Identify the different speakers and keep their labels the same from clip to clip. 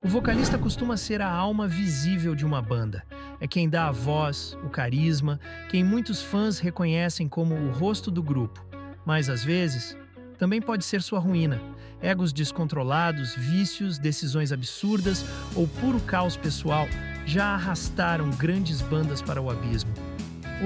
Speaker 1: O vocalista costuma ser a alma visível de uma banda. É quem dá a voz, o carisma, quem muitos fãs reconhecem como o rosto do grupo. Mas, às vezes, também pode ser sua ruína. Egos descontrolados, vícios, decisões absurdas ou puro caos pessoal já arrastaram grandes bandas para o abismo.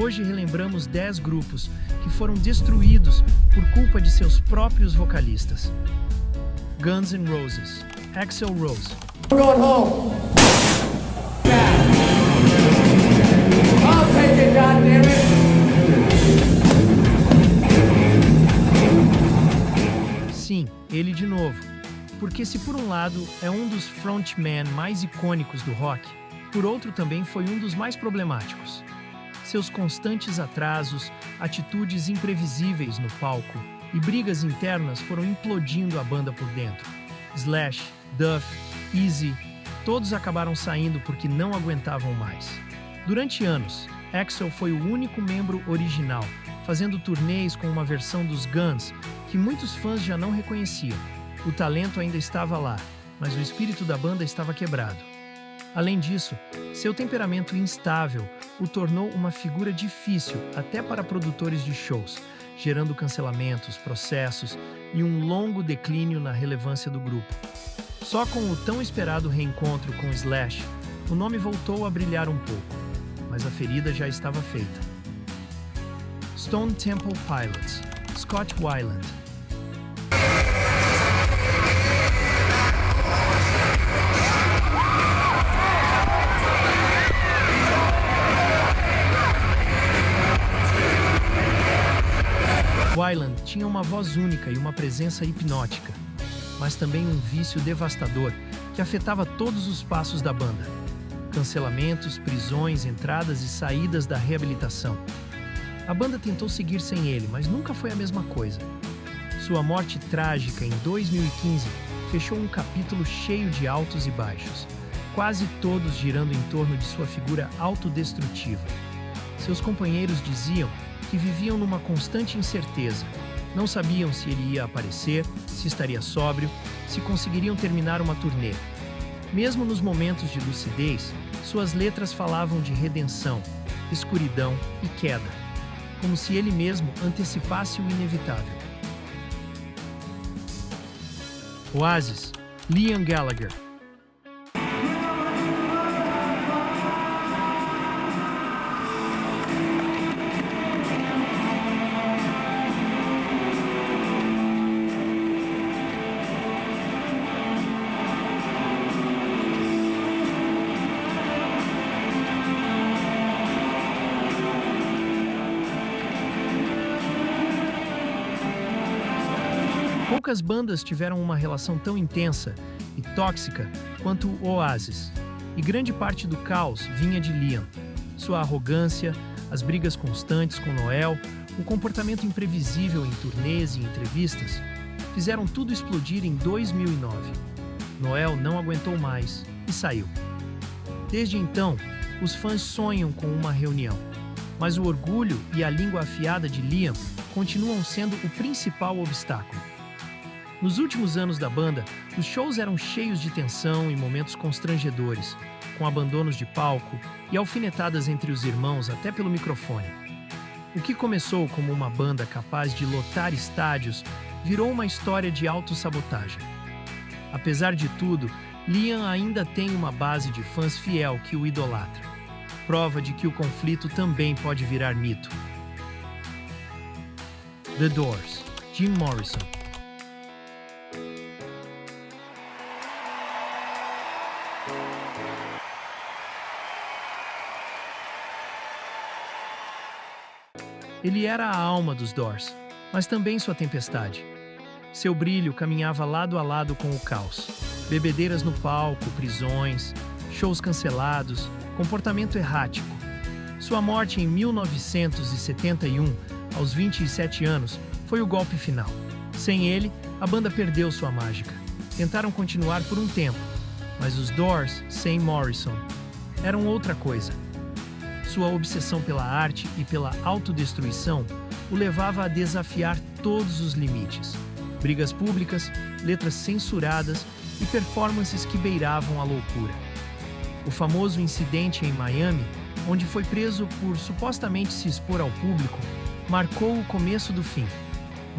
Speaker 1: Hoje relembramos 10 grupos que foram destruídos por culpa de seus próprios vocalistas. Guns N' Roses, Axl Rose.
Speaker 2: We're going home. I'll take it, goddammit.
Speaker 1: Sim, ele de novo. Porque se por um lado é um dos frontmen mais icônicos do rock, por outro também foi um dos mais problemáticos. Seus constantes atrasos, atitudes imprevisíveis no palco e brigas internas foram implodindo a banda por dentro. Slash, Duff, Easy, todos acabaram saindo porque não aguentavam mais. Durante anos, Axl foi o único membro original, fazendo turnês com uma versão dos Guns que muitos fãs já não reconheciam. O talento ainda estava lá, mas o espírito da banda estava quebrado. Além disso, seu temperamento instável o tornou uma figura difícil até para produtores de shows, gerando cancelamentos, processos e um longo declínio na relevância do grupo. Só com o tão esperado reencontro com Slash, o nome voltou a brilhar um pouco, mas a ferida já estava feita. Stone Temple Pilots, Scott Weiland. Weiland tinha uma voz única e uma presença hipnótica, mas também um vício devastador que afetava todos os passos da banda. Cancelamentos, prisões, entradas e saídas da reabilitação. A banda tentou seguir sem ele, mas nunca foi a mesma coisa. Sua morte trágica em 2015 fechou um capítulo cheio de altos e baixos, quase todos girando em torno de sua figura autodestrutiva. Seus companheiros diziam que viviam numa constante incerteza. Não sabiam se ele ia aparecer, se estaria sóbrio, se conseguiriam terminar uma turnê. Mesmo nos momentos de lucidez, suas letras falavam de redenção, escuridão e queda, como se ele mesmo antecipasse o inevitável. Oasis, Liam Gallagher. Poucas bandas tiveram uma relação tão intensa e tóxica quanto o Oasis, e grande parte do caos vinha de Liam. Sua arrogância, as brigas constantes com Noel, o comportamento imprevisível em turnês e entrevistas, fizeram tudo explodir em 2009. Noel não aguentou mais e saiu. Desde então, os fãs sonham com uma reunião, mas o orgulho e a língua afiada de Liam continuam sendo o principal obstáculo. Nos últimos anos da banda, os shows eram cheios de tensão e momentos constrangedores, com abandonos de palco e alfinetadas entre os irmãos até pelo microfone. O que começou como uma banda capaz de lotar estádios virou uma história de autossabotagem. Apesar de tudo, Liam ainda tem uma base de fãs fiel que o idolatra. Prova de que o conflito também pode virar mito. The Doors, Jim Morrison. Ele era a alma dos Doors, mas também sua tempestade. Seu brilho caminhava lado a lado com o caos. Bebedeiras no palco, prisões, shows cancelados, comportamento errático. Sua morte em 1971, aos 27 anos, foi o golpe final. Sem ele, a banda perdeu sua mágica. Tentaram continuar por um tempo, mas os Doors, sem Morrison, eram outra coisa. Sua obsessão pela arte e pela autodestruição o levava a desafiar todos os limites. Brigas públicas, letras censuradas e performances que beiravam a loucura. O famoso incidente em Miami, onde foi preso por supostamente se expor ao público, marcou o começo do fim.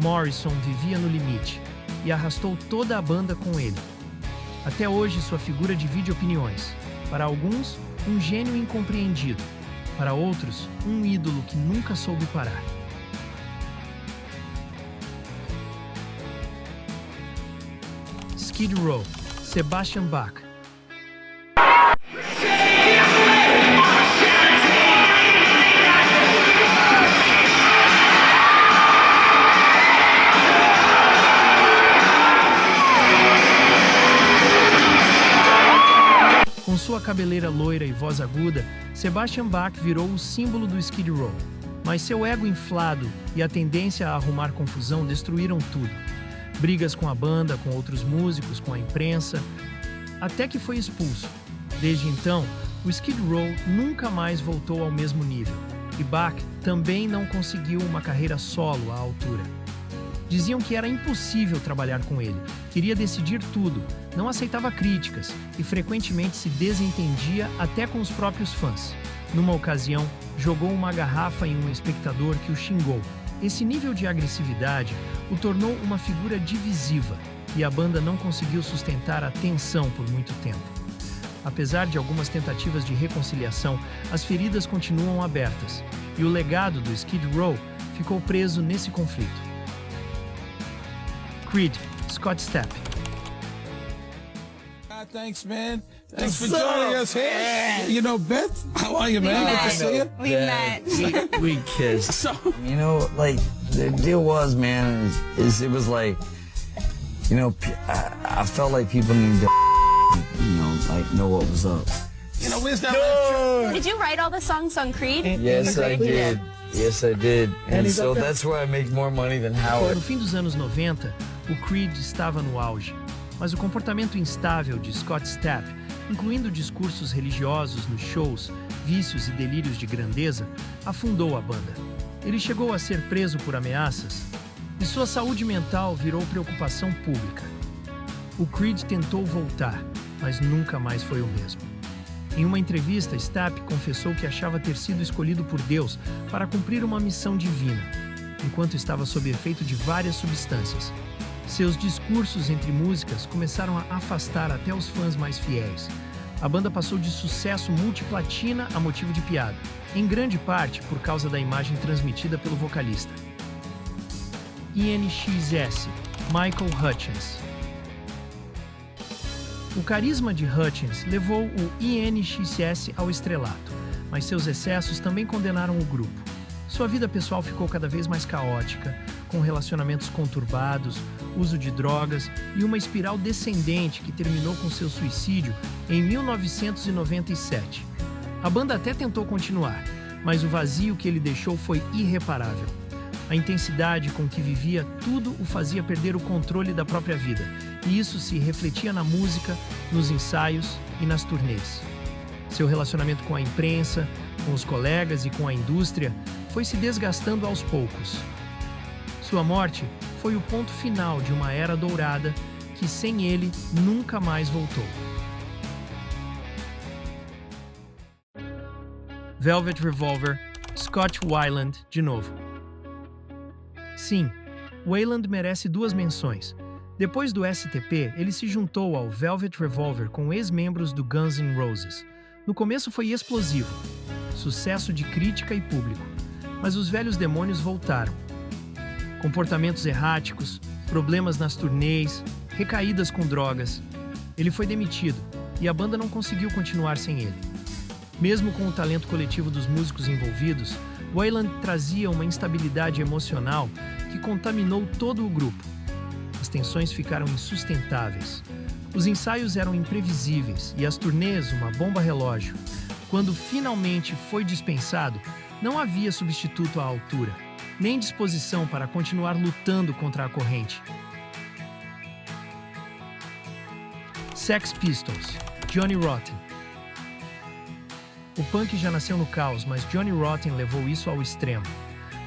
Speaker 1: Morrison vivia no limite e arrastou toda a banda com ele. Até hoje, sua figura divide opiniões. Para alguns, um gênio incompreendido. Para outros, um ídolo que nunca soube parar. Skid Row, Sebastian Bach. Com sua cabeleira loira e voz aguda, Sebastian Bach virou o símbolo do Skid Row. Mas seu ego inflado e a tendência a arrumar confusão destruíram tudo. Brigas com a banda, com outros músicos, com a imprensa, até que foi expulso. Desde então, o Skid Row nunca mais voltou ao mesmo nível. E Bach também não conseguiu uma carreira solo à altura. Diziam que era impossível trabalhar com ele, queria decidir tudo, não aceitava críticas e frequentemente se desentendia até com os próprios fãs. Numa ocasião, jogou uma garrafa em um espectador que o xingou. Esse nível de agressividade o tornou uma figura divisiva e a banda não conseguiu sustentar a tensão por muito tempo. Apesar de algumas tentativas de reconciliação, as feridas continuam abertas e o legado do Skid Row ficou preso nesse conflito. Creed, Scott Stapp.
Speaker 3: Thanks, man. Thanks for joining us here. You know Beth? How are you, man? Good to see you.
Speaker 4: We met.
Speaker 5: We kissed.
Speaker 3: So,
Speaker 5: You know, like, the deal was, man, is it was like, you know, I felt like people need to, you know, like, know what was up.
Speaker 3: you know, where's that?
Speaker 4: Did you write all the songs on Creed?
Speaker 5: Yes, I did. Yes, I did. And so that's where I make more money than
Speaker 1: No
Speaker 5: Howard.
Speaker 1: fim dos anos 90, o Creed estava no auge, mas o comportamento instável de Scott Stapp, incluindo discursos religiosos nos shows, vícios e delírios de grandeza, afundou a banda. Ele chegou a ser preso por ameaças e sua saúde mental virou preocupação pública. O Creed tentou voltar, mas nunca mais foi o mesmo. Em uma entrevista, Stapp confessou que achava ter sido escolhido por Deus para cumprir uma missão divina, enquanto estava sob efeito de várias substâncias. Seus discursos entre músicas começaram a afastar até os fãs mais fiéis. A banda passou de sucesso multiplatina a motivo de piada, em grande parte por causa da imagem transmitida pelo vocalista. INXS, Michael Hutchence. O carisma de Hutchence levou o INXS ao estrelato, mas seus excessos também condenaram o grupo. Sua vida pessoal ficou cada vez mais caótica, com relacionamentos conturbados, uso de drogas e uma espiral descendente que terminou com seu suicídio em 1997. A banda até tentou continuar, mas o vazio que ele deixou foi irreparável. A intensidade com que vivia tudo o fazia perder o controle da própria vida, e isso se refletia na música, nos ensaios e nas turnês. Seu relacionamento com a imprensa, com os colegas e com a indústria foi se desgastando aos poucos. Sua morte foi o ponto final de uma era dourada que, sem ele, nunca mais voltou. Velvet Revolver, Scott Weiland de novo. Sim, Weiland merece duas menções. Depois do STP, ele se juntou ao Velvet Revolver com ex-membros do Guns N' Roses. No começo foi explosivo, sucesso de crítica e público, mas os velhos demônios voltaram. Comportamentos erráticos, problemas nas turnês, recaídas com drogas. Ele foi demitido e a banda não conseguiu continuar sem ele. Mesmo com o talento coletivo dos músicos envolvidos, Weiland trazia uma instabilidade emocional que contaminou todo o grupo. As tensões ficaram insustentáveis. Os ensaios eram imprevisíveis e as turnês uma bomba relógio. Quando finalmente foi dispensado, não havia substituto à altura, nem disposição para continuar lutando contra a corrente. Sex Pistols, Johnny Rotten. O punk já nasceu no caos, mas Johnny Rotten levou isso ao extremo.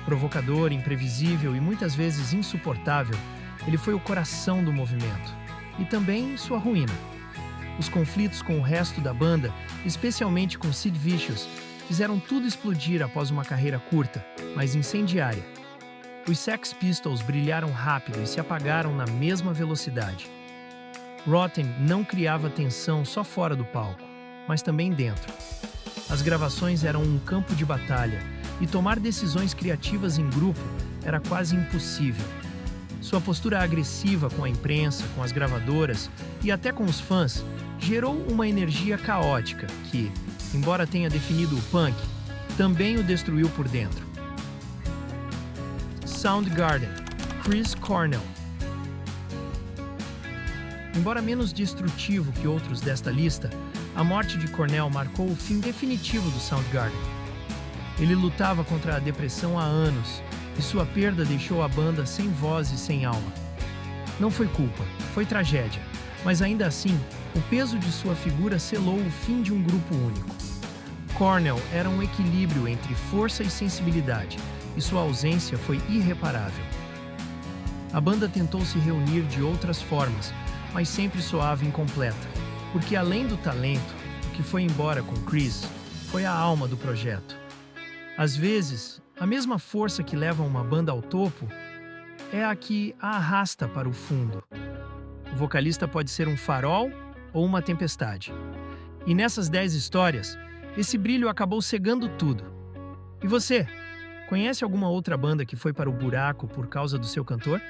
Speaker 1: Provocador, imprevisível e muitas vezes insuportável, ele foi o coração do movimento. e também sua ruína. Os conflitos com o resto da banda, especialmente com Sid Vicious, fizeram tudo explodir após uma carreira curta, mas incendiária. Os Sex Pistols brilharam rápido e se apagaram na mesma velocidade. Rotten não criava tensão só fora do palco, mas também dentro. As gravações eram um campo de batalha e tomar decisões criativas em grupo era quase impossível. Sua postura agressiva com a imprensa, com as gravadoras e até com os fãs gerou uma energia caótica que, embora tenha definido o punk, também o destruiu por dentro. Soundgarden, Chris Cornell. Embora menos destrutivo que outros desta lista, a morte de Cornell marcou o fim definitivo do Soundgarden. Ele lutava contra a depressão há anos e sua perda deixou a banda sem voz e sem alma. Não foi culpa, foi tragédia, mas ainda assim, o peso de sua figura selou o fim de um grupo único. Cornell era um equilíbrio entre força e sensibilidade, e sua ausência foi irreparável. A banda tentou se reunir de outras formas, mas sempre soava incompleta, porque além do talento, o que foi embora com Chris foi a alma do projeto. Às vezes, a mesma força que leva uma banda ao topo é a que a arrasta para o fundo. O vocalista pode ser um farol ou uma tempestade. E nessas 10 histórias, esse brilho acabou cegando tudo. E você, conhece alguma outra banda que foi para o buraco por causa do seu cantor?